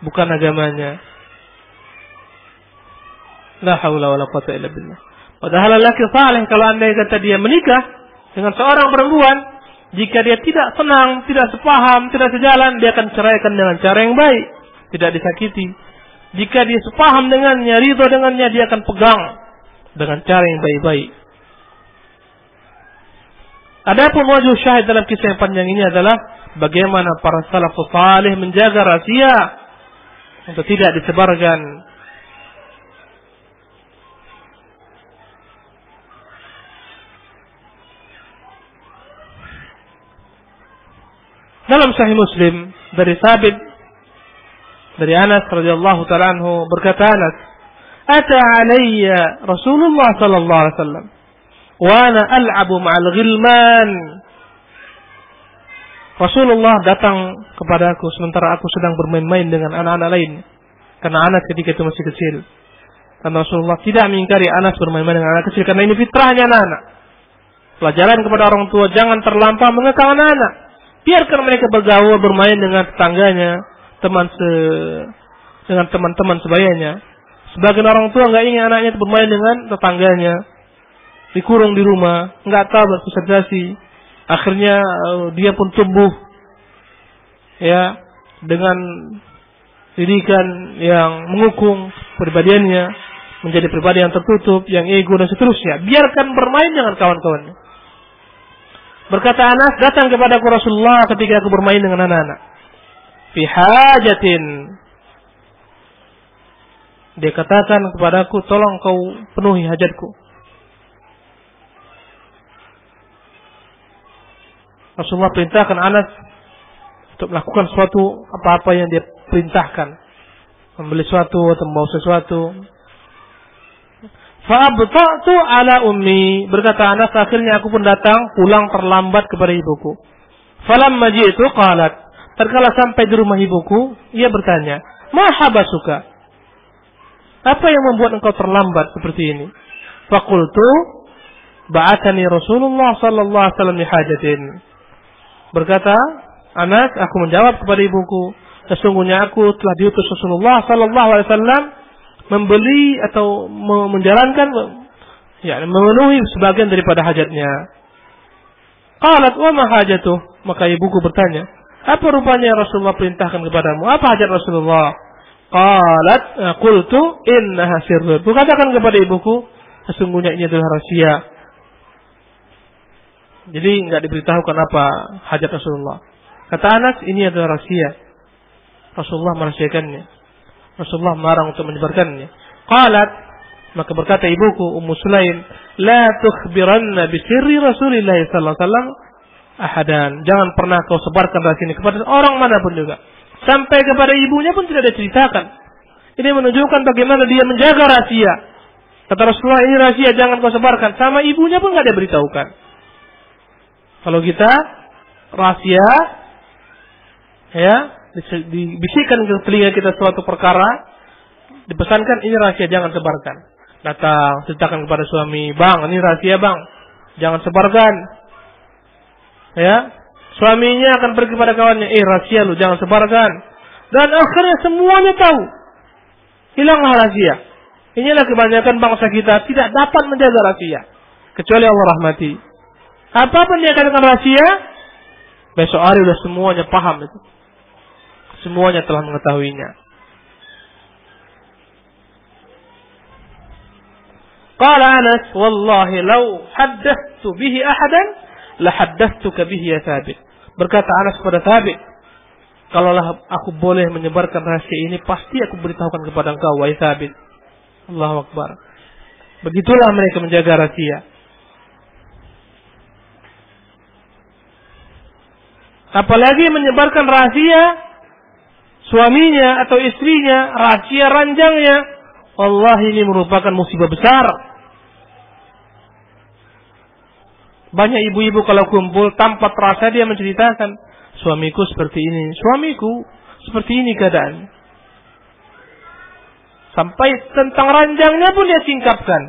bukan agamanya. La haula wala quwwata illa billah. Padahal laki saleh kalau andai kata dia menikah dengan seorang perempuan, jika dia tidak senang, tidak sepaham, tidak sejalan, dia akan ceraikan dengan cara yang baik, tidak disakiti. Jika dia sepaham dengannya, ridho dengannya, dia akan pegang dengan cara yang baik-baik. Adapun wajh syahid dalam kisah yang panjang ini adalah bagaimana para salafus salih menjaga rahasia untuk tidak disebarkan. Dalam Sahih Muslim dari Thabit dari Anas radhiyallahu ta'ala anhu, berkata Anas, "Ata alayya Rasulullah sallallahu alaihi wasallam wa ana al'abu ma'al ghilman." Rasulullah datang kepadaku sementara aku sedang bermain-main dengan anak-anak lain. Karena Anas ketika itu masih kecil. Karena Rasulullah tidak mengingkari Anas bermain-main dengan anak kecil, karena ini fitrahnya anak-anak. Pelajaran kepada orang tua, jangan terlampau mengekang anak-anak. Biarkan mereka bergaul, bermain dengan tetangganya, dengan teman-teman sebayanya. Sebagian orang tua nggak ingin anaknya bermain dengan tetangganya, dikurung di rumah, nggak tahu bersosialisasi. Akhirnya dia pun tumbuh, ya, dengan didikan yang mengukung pribadiannya, menjadi pribadi yang tertutup, yang ego dan seterusnya. Biarkan bermain dengan kawan-kawannya. Berkata Anas, datang kepadaku Rasulullah ketika aku bermain dengan anak-anak. Fi hajatin. Dia katakan kepadaku, tolong kau penuhi hajatku. Rasulullah perintahkan Anas untuk melakukan sesuatu apa-apa yang dia perintahkan. Membeli sesuatu atau membawa sesuatu. Fa'abta'tu ala ummi. Berkata Anas, akhirnya aku pun datang, pulang terlambat kepada ibuku. Falamma ji'tu qalat. Terkala sampai di rumah ibuku, ia bertanya, "Ma habasuka?" Apa yang membuat engkau terlambat seperti ini? Faqultu, "Ba'athani Rasulullah sallallahu alaihi wasallam li hajatin." Berkata Anas, aku menjawab kepada ibuku, sesungguhnya aku telah diutus Rasulullah sallallahu alaihi wasallam membeli atau menjalankan, ya, memenuhi sebagian daripada hajatnya. Qalat, "Wa ma hajatuh?" Maka ibuku bertanya, "Apa rupanya Rasulullah perintahkan kepadamu? Apa hajat Rasulullah?" Qalat, "Qultu innaha sirrun." Kukatakan kepada ibuku, sesungguhnya ini adalah rahasia. Jadi enggak diberitahukan apa hajat Rasulullah. Kata Anas, ini adalah rahasia. Rasulullah merahasiakannya. Rasulullah melarang untuk menyebarkannya. Qalat, maka berkata ibuku Ummu Sulaim, "La tukhbiranna bi sirri Rasulillah sallallahu alaihi wasallam ahadan." Jangan pernah kau sebarkan rahasia ini kepada orang manapun juga. Sampai kepada ibunya pun tidak diceritakan. Ini menunjukkan bagaimana dia menjaga rahasia. Kata Rasulullah, ini rahasia, jangan kau sebarkan. Sama ibunya pun enggak diberitahukan. Kalau kita rahasia, ya, dibisikkan ke telinga kita suatu perkara, dipesankan ini rahasia, jangan sebarkan. Datang, ceritakan kepada suami, "Bang, ini rahasia, Bang. Jangan sebarkan." Ya, suaminya akan pergi kepada kawannya, "Rahasia lu, jangan sebarkan." Dan akhirnya semuanya tahu. Hilanglah rahasia. Inilah kebanyakan bangsa kita tidak dapat menjaga rahasia, kecuali Allah rahmati. Apapun dia katakan rahasia, besok hari sudah semuanya paham itu. Semuanya telah mengetahuinya. Qala Anas, "Wallahi law haddathtu bihi ahadan la haddathtuka bihi ya Thabit." Berkata Anas kepada Thabit, "Kalaulah aku boleh menyebarkan rahasia ini, pasti aku beritahukan kepada engkau, wahai Thabit." Allahu Akbar. Begitulah mereka menjaga rahasia. Apalagi menyebarkan rahasia suaminya atau istrinya, rahasia ranjangnya. Wallahi ini merupakan musibah besar. Banyak ibu-ibu kalau kumpul tanpa terasa dia menceritakan, "Suamiku seperti ini, suamiku seperti ini keadaan." Sampai tentang ranjangnya pun dia singkapkan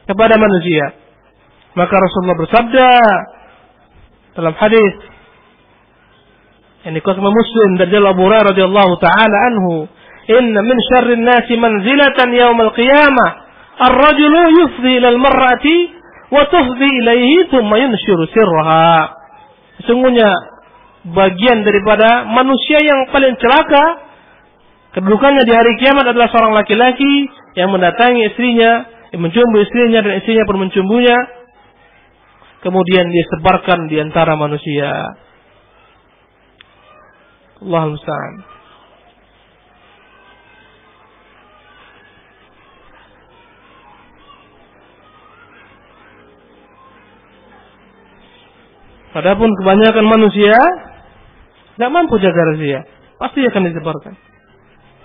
kepada manusia. Maka Rasulullah bersabda dalam hadis ini Qasma Muslim dari Abu Hurairah radhiyallahu taala anhu, "Inna min syarrin nasi manzilatan yaumil qiyamah ar-rajulu yufdi ila al-mar'ati wa tufdi ilaihi thumma yunshiru sirraha. Sesungguhnya bagian daripada manusia yang paling celaka kedudukannya di hari kiamat adalah seorang laki-laki yang mendatangi istrinya, yang mencumbu istrinya dan istrinya pun mencumbunya, kemudian dia sebarkan di antara manusia. Allahul musta'an. Adapun kebanyakan manusia tidak mampu jaga rahasia, pasti akan disebarkan.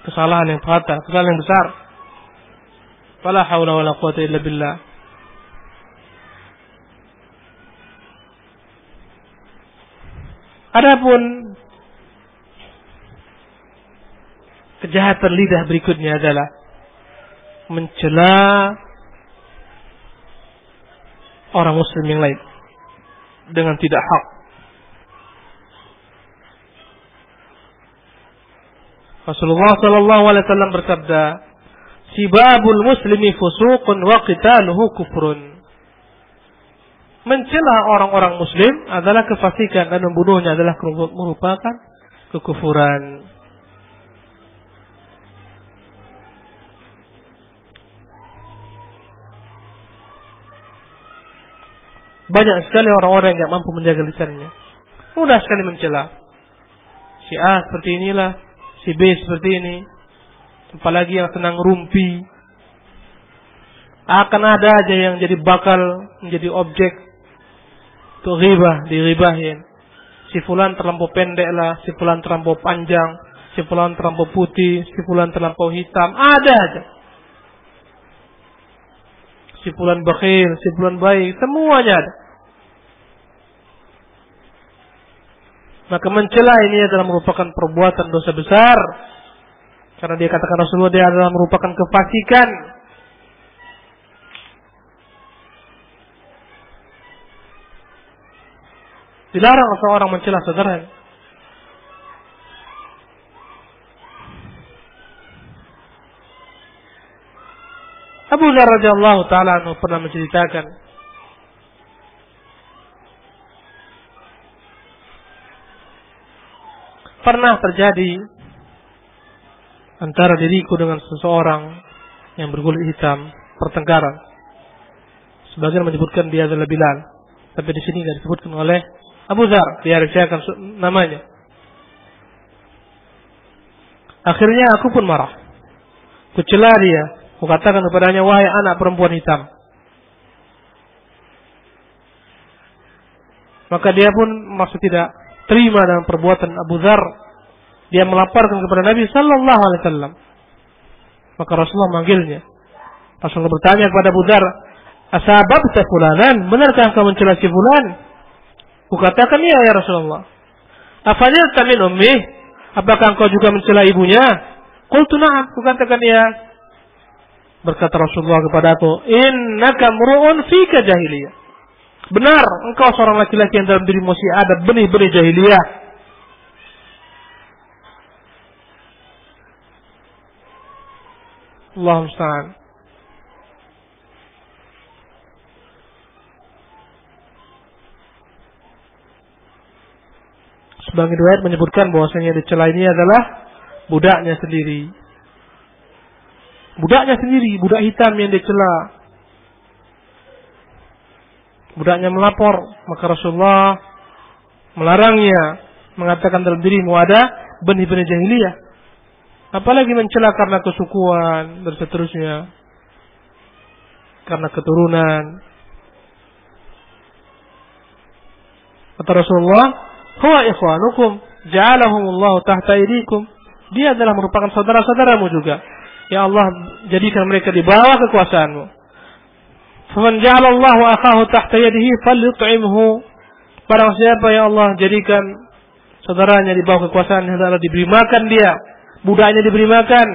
Kesalahan yang fatal, kesalahan yang besar. Fala haula wala quwwata illa billah. Adapun kejahatan lidah berikutnya adalah mencela orang muslim yang lain dengan tidak hak. Rasulullah sallallahu alaihi wasallam bersabda, "Sibabul muslimi fusuqun wa qitaluhu kufrun." Mencela orang-orang muslim adalah kefasikan dan membunuhnya adalah merupakan kekufuran. Banyak sekali orang-orang yang mampu menjaga lisannya. Mudah sekali mencela. Si A seperti inilah, si B seperti ini. Apalagi yang senang rumpi. Akan ada aja yang jadi bakal, menjadi objek untuk ghibah, diribahin. Si fulan terlampau pendek lah, si fulan terlampau panjang, si fulan terlampau putih, si fulan terlampau hitam. Ada aja. Si fulan bakhil, si fulan baik, semuanya ada. Maka mencela ini adalah merupakan perbuatan dosa besar. Karena dia katakan Rasulullah, dia adalah merupakan kefasikan. Dilarang seorang mencela saudaranya. Abu Dzar radhiyallahu taala anhu pernah menceritakan pernah terjadi antara diriku dengan seseorang yang berkulit hitam, pertengkaran. Sebagian menyebutkan dia adalah Bilal, tapi di sini tidak disebutkan oleh Abu Dzar, dia risahkan namanya. Akhirnya aku pun marah. Kucela dia, kukatakan kepadanya, wahai anak perempuan hitam. Maka dia pun maksud tidak terima dengan perbuatan Abu Dzar. Dia melaporkan kepada Nabi sallallahu alaihi wasallam. Maka Rasulullah manggilnya. Rasulullah bertanya kepada Abu Dzar, "Asababta fulanan? Benarkah engkau mencela si fulan?" Kukatakan, "Ya, ya Rasulullah." "Afalilta min ummih? Apakah engkau juga mencela ibunya?" Qultu na'am. Kukatakan, "Ya." Berkata Rasulullah kepadaku, "Innaka mru'un fika jahiliyah." Benar, engkau seorang laki-laki yang dalam dirimu masih ada benih-benih jahiliyah. Allahumma musta'an. Sebagian riwayat menyebutkan bahwasanya dicela ini adalah budaknya sendiri. Budaknya sendiri, budak hitam yang dicela. Budaknya melapor, maka Rasulullah melarangnya, mengatakan dalam dirimu ada benih-benih jahiliyah. Apalagi mencela karena kesukuan dan seterusnya, karena keturunan. Kata Rasulullah, "Huwa ikhwanukum, ja'alahumullahu tahta aydikum." Dia adalah merupakan saudara-saudaramu juga. Ya Allah, jadikan mereka di bawah kekuasaanmu. "Faman ja'alallahu akhahu tahta yadihi falyut'imhu." Barang siapa ya Allah jadikan saudaranya di bawah kekuasaannya, adalah diberi makan dia. Budaknya diberi makan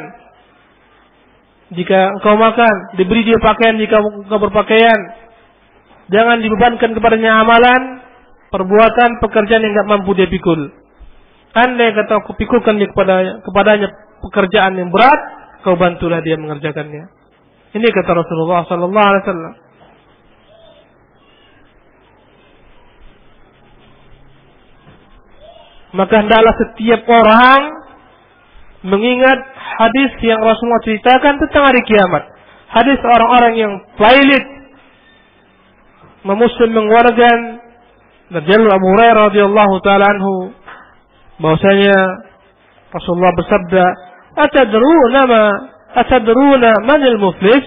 jika engkau makan, diberi dia pakaian jika engkau berpakaian. Jangan dibebankan kepadanya amalan, perbuatan, pekerjaan yang enggak mampu dia pikul. Andai kata aku pikulkan dia kepadanya pekerjaan yang berat, kau bantulah dia mengerjakannya. Ini kata Rasulullah sallallahu alaihi wasallam. Maka hendaklah setiap orang mengingat hadis yang Rasulullah ceritakan tentang hari kiamat. Hadis orang-orang yang pailit. Muslim mengeluarkan dari Abu Hurairah radhiyallahu taala anhu bahwasanya Rasulullah bersabda, "Atadruna manil muflis?"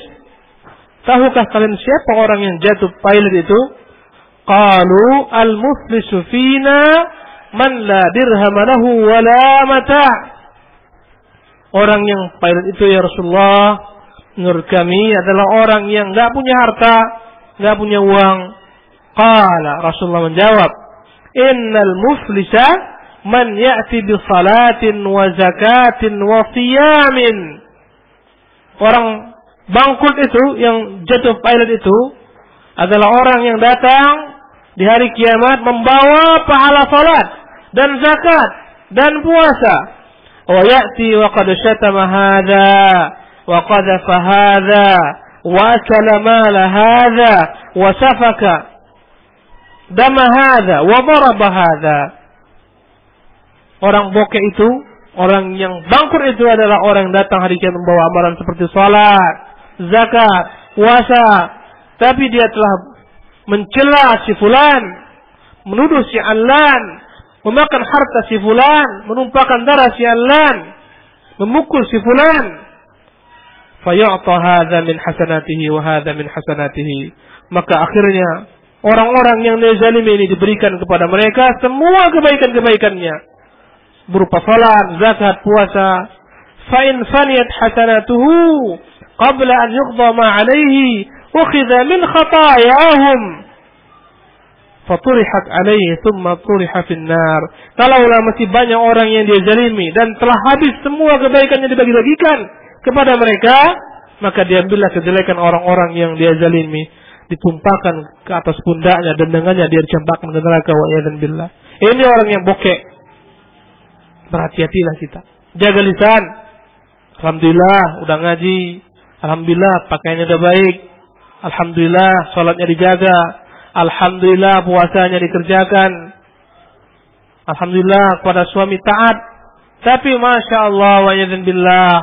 Tahukah kalian siapa orang yang jatuh pailit itu? Qalu al-muflisu fina man la dirham lahu wa la mata'. Orang yang pailit itu ya Rasulullah, menurut kami adalah orang yang enggak punya harta, enggak punya uang. Qala, Rasulullah menjawab, innal muflisa man ya'ti bi salatin wa zakatin wa siyamin. Orang bangkrut itu, yang jatuh pailit itu adalah orang yang datang di hari kiamat membawa pahala salat dan zakat dan puasa. Wa ya'ti wa qad syatama hadza wa qadhafa hadza wa akala mala hadza wa safaka dama hadza wa daraba hadza. Orang bokeh itu, orang yang bangkrut itu adalah orang yang datang hari kiamat membawa amalan seperti salat, zakat, puasa, tapi dia telah mencela si fulan, menuduh si alan, memakan harta si fulan, menumpahkan darah si alan, memukul si fulan. Fayu'ta hadza min hasanatihi wa hadza min hasanatihi. Maka akhirnya orang-orang yang dizalimi ini diberikan kepada mereka semua kebaikan-kebaikannya berupa salat, zakat, puasa. Fa in faniyat hasanatuhu qabla an yuqda ma 'alayhi ukhidha min khataayahum faturihat 'alayhi thumma turiha fin nar. Kalaulah masih banyak orang yang dia zalimi dan telah habis semua kebaikannya dibagi-bagikan kepada mereka, maka diambillah kejelekan orang-orang yang dia zalimi, ditumpahkan ke atas pundaknya dan dengannya dia dicampakkan ke neraka wa iyadzan billah. Ini orang yang bokeh. Berhati-hatilah kita. Jaga lisan. Alhamdulillah udah ngaji. Alhamdulillah pakaiannya udah baik. Alhamdulillah salatnya dijaga. Alhamdulillah puasanya dikerjakan. Alhamdulillah kepada suami taat. Tapi Masya Allah wa iyadzan billah,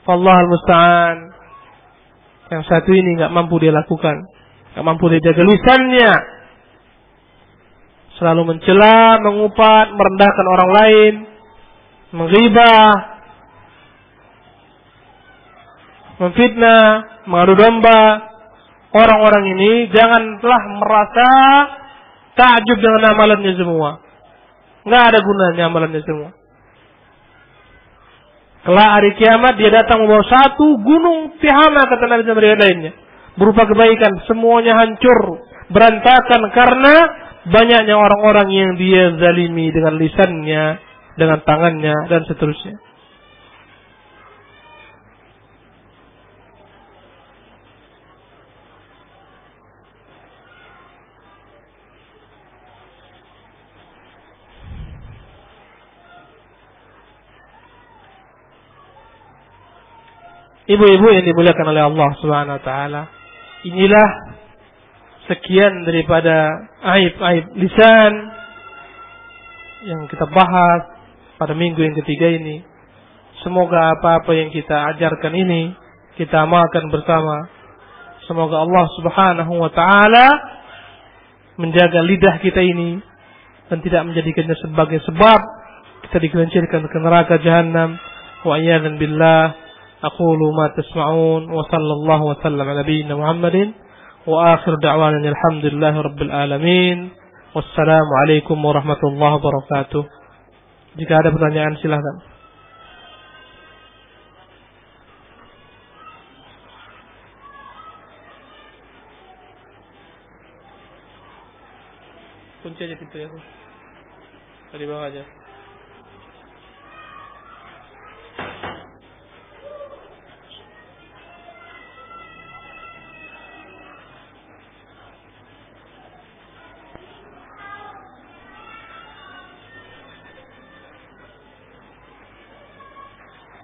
wallahul musta'an, yang satu ini gak mampu dia lakukan, gak mampu dia jaga lisannya, selalu mencela, mengupat, merendahkan orang lain, menghibah, memfitnah, mengadu domba. Orang-orang ini janganlah merasa takjub dengan amalannya semua. Nggak ada gunanya amalannya semua. Kelak hari kiamat dia datang membawa satu gunung tihama, kata Nabi SAW lainnya, berupa kebaikan, semuanya hancur, berantakan karena banyaknya orang-orang yang dia zalimi dengan lisannya, dengan tangannya, dan seterusnya. Ibu-ibu yang dimuliakan oleh Allah Subhanahu wa taala, inilah sekian daripada aib-aib lisan yang kita bahas pada minggu yang ketiga ini. Semoga apa-apa yang kita ajarkan ini kita amalkan bersama. Semoga Allah Subhanahu wa taala menjaga lidah kita ini dan tidak menjadikannya sebagai sebab kita digelincirkan ke neraka jahanam. Wa iyadzan billah. Aqulu ma tasma'un wa sallallahu wa sallam ala nabiyyina Muhammadin wa akhir da'wana alhamdulillahi rabbil alamin. Wassalamu alaikum warahmatullahi wabarakatuh. Jika ada pertanyaan silakan. Kunci aja pintu ya. Dari bawah aja.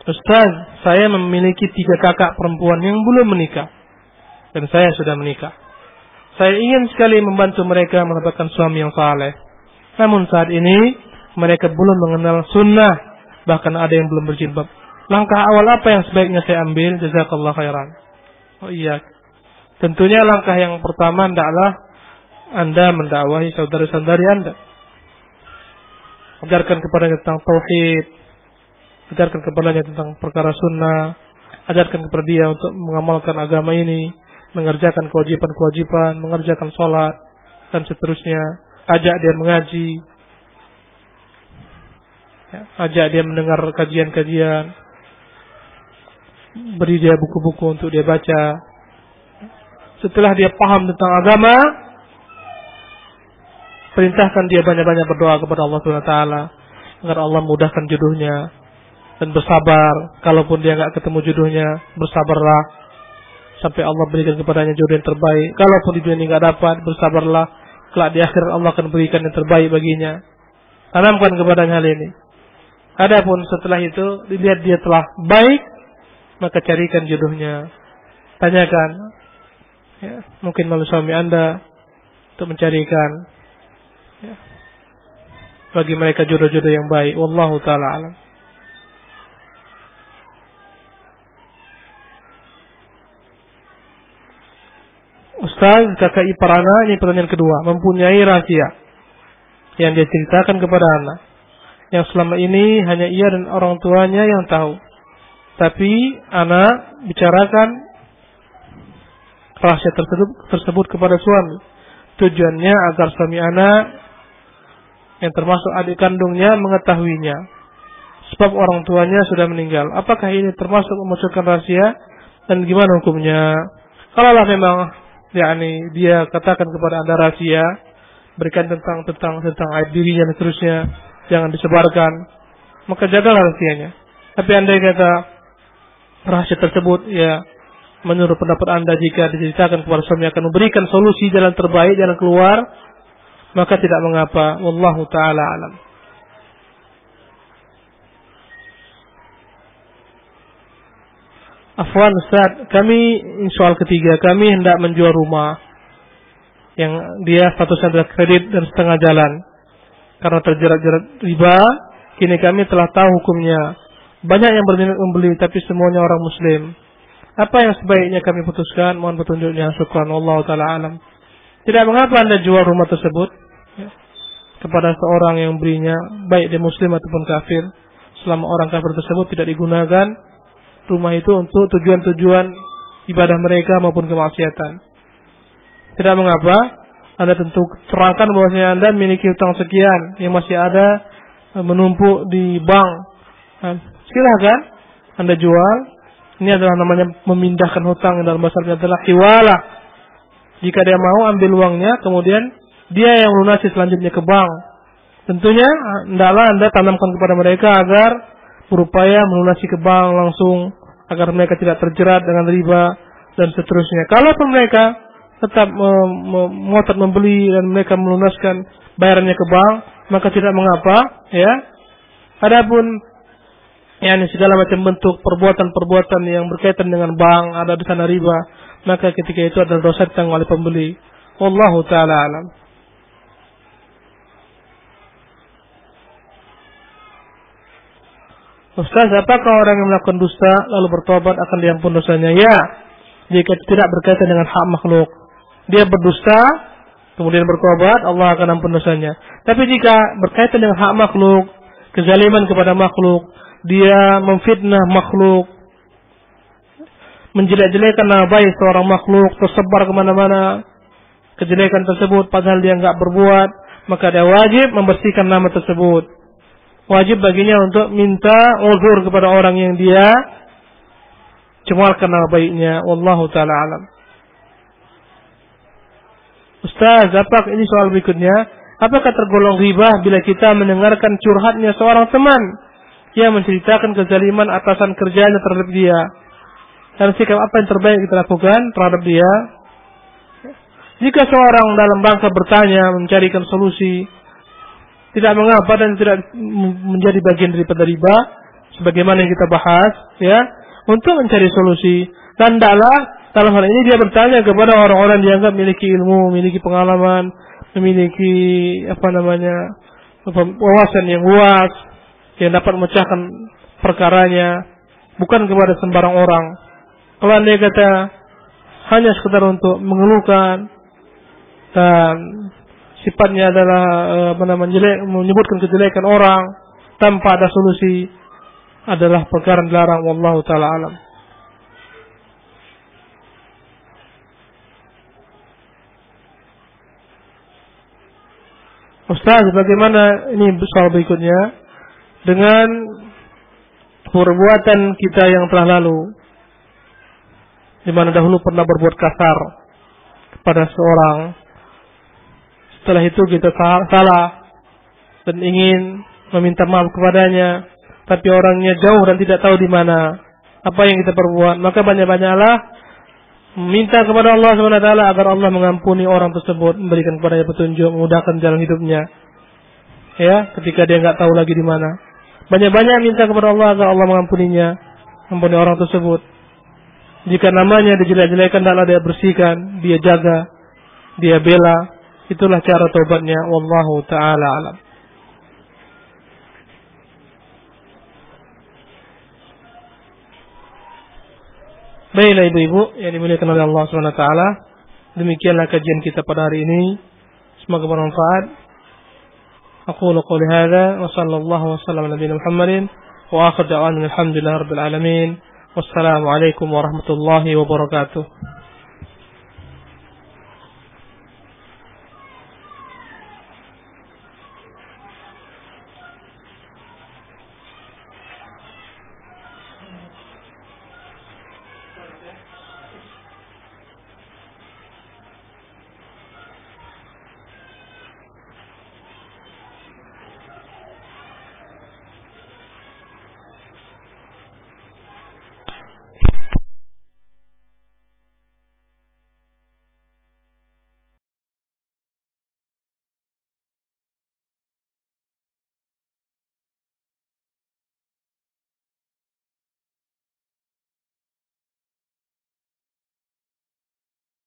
Ustaz, saya memiliki 3 kakak perempuan yang belum menikah. Dan saya sudah menikah. Saya ingin sekali membantu mereka mendapatkan suami yang saleh. Namun saat ini, mereka belum mengenal sunnah. Bahkan ada yang belum berjilbab. Langkah awal apa yang sebaiknya saya ambil? Jazakallah khairan. Oh iya. Tentunya langkah yang pertama adalah Anda mendakwahi saudara-saudari Anda. Ajarkan kepadanya tentang tauhid. Ajarkan kepadanya tentang perkara sunnah. Ajarkan kepada dia untuk mengamalkan agama ini. Mengerjakan kewajiban-kewajiban. Mengerjakan sholat. Dan seterusnya. Ajak dia mengaji. Ajak dia mendengar kajian-kajian. Beri dia buku-buku untuk dia baca. Setelah dia paham tentang agama, perintahkan dia banyak-banyak berdoa kepada Allah SWT agar Allah mudahkan jodohnya. Dan bersabar, kalaupun dia enggak ketemu jodohnya, bersabarlah sampai Allah berikan kepadanya jodoh yang terbaik. Kalaupun di dunia ini enggak dapat, bersabarlah, kelak di akhirat Allah akan berikan yang terbaik baginya. Tanamkan kepadanya hal ini. Adapun setelah itu dilihat dia telah baik, maka carikan jodohnya. Tanyakan, ya, mungkin melalui suami Anda untuk mencarikan, ya, bagi mereka jodoh-jodoh yang baik. Wallahu ta'ala alam. Ustaz, kakak ipar anak, ini pertanyaan kedua, mempunyai rahasia yang dia ceritakan kepada anak, yang selama ini hanya ia dan orang tuanya yang tahu. Tapi anak bicarakan rahasia tersebut kepada suami. Tujuannya agar suami anak yang termasuk adik kandungnya mengetahuinya. Sebab orang tuanya sudah meninggal. Apakah ini termasuk memasukkan rahasia dan gimana hukumnya? Kalaulah memang dia katakan kepada Anda rahasia, berikan tentang aib dirinya dan seterusnya, jangan disebarkan, maka jagalah rahasianya. Tapi andai kata rahasia tersebut, ya, menurut pendapat Anda jika diceritakan kepada suami akan memberikan solusi jalan terbaik, jalan keluar, maka tidak mengapa. Wallahu ta'ala alam. Afwan Ustaz, kami soal ketiga, kami hendak menjual rumah yang dia statusnya adalah kredit dan setengah jalan. Karena terjerat-jerat riba, kini kami telah tahu hukumnya. Banyak yang berminat membeli, tapi semuanya orang Muslim. Apa yang sebaiknya kami putuskan? Mohon petunjuknya. Syukran. Wallahu ta'ala alam. Tidak mengapa Anda jual rumah tersebut, ya, kepada seorang yang belinya, baik dia Muslim ataupun kafir, selama orang kafir tersebut tidak digunakan rumah itu untuk tujuan-tujuan ibadah mereka maupun kemaksiatan. Tidak mengapa. Anda tentu terangkan bahwasanya Anda memiliki hutang sekian yang masih ada menumpuk di bank. Silakan Anda jual. Ini adalah namanya memindahkan hutang, yang dalam bahasa Arabnya adalah hiwalah. Jika dia mau ambil uangnya, kemudian dia yang melunasi selanjutnya ke bank. Tentunya hendaklah Anda tanamkan kepada mereka agar berupaya melunasi ke bank langsung, agar mereka tidak terjerat dengan riba dan seterusnya. Kalaupun mereka tetap ngotot membeli dan mereka melunaskan bayarannya ke bank, maka tidak mengapa, ya. Adapun segala macam bentuk perbuatan-perbuatan yang berkaitan dengan bank, ada di sana riba, maka ketika itu adalah dosa ditanggung oleh pembeli. Wallahu ta'ala alam. Ustaz, apakah orang yang melakukan dusta lalu bertobat akan diampun dosanya? Ya, jika tidak berkaitan dengan hak makhluk. Dia berdusta, kemudian bertobat, Allah akan ampun dosanya. Tapi jika berkaitan dengan hak makhluk, kezaliman kepada makhluk, dia memfitnah makhluk, menjelek-jelekan nama baik seorang makhluk, tersebar kemana-mana kejelekan tersebut, padahal dia enggak berbuat, maka dia wajib membersihkan nama tersebut. Wajib baginya untuk minta uzur kepada orang yang dia cemarkan nama baiknya. Wallahu ta'ala alam. Ustaz, ini soal berikutnya. Apakah tergolong riba bila kita mendengarkan curhatnya seorang teman yang menceritakan kezaliman atasan kerjanya terhadap dia? Dan sikap apa yang terbaik kita lakukan terhadap dia? Jika seorang dalam bangsa bertanya, mencarikan solusi, tidak mengapa dan tidak menjadi bagian daripada riba, sebagaimana yang kita bahas, ya, untuk mencari solusi. Dan tidaklah dalam hal ini dia bertanya kepada orang-orang yang dianggap memiliki ilmu, memiliki pengalaman, memiliki wawasan yang luas, yang dapat memecahkan perkaranya, bukan kepada sembarang orang. Kalau dia kata hanya sekedar untuk mengeluhkan dan sifatnya adalah menyebutkan kejelekan orang tanpa ada solusi, adalah perkara dilarang. Wallahu taala alam. Ustaz, bagaimana ini soal berikutnya dengan perbuatan kita yang telah lalu, di mana dahulu pernah berbuat kasar kepada seorang, setelah itu kita salah dan ingin meminta maaf kepadanya, tapi orangnya jauh dan tidak tahu di mana apa yang kita perbuat, maka banyak-banyaklah minta kepada Allah SWT agar Allah mengampuni orang tersebut, memberikan kepadanya petunjuk, memudahkan jalan hidupnya. Ya, ketika dia nggak tahu lagi di mana, banyak-banyak minta kepada Allah agar Allah mengampuninya, mengampuni orang tersebut. Jika namanya dijelek-jelekan, hendaklah dia bersihkan, dia jaga, dia bela. Itulah cara taubatnya. Wallahu taala alam. Baiklah ibu-ibu yang dimuliakan oleh Allah SWT, demikianlah kajian kita pada hari ini. Semoga bermanfaat. Aqulu qouli hadza wa sallallahu wa sallam ala nabiyina Muhammadin wa akhir da'wana alhamdulillahi rabbil alamin. Wassalamu alaikum warahmatullahi wabarakatuh.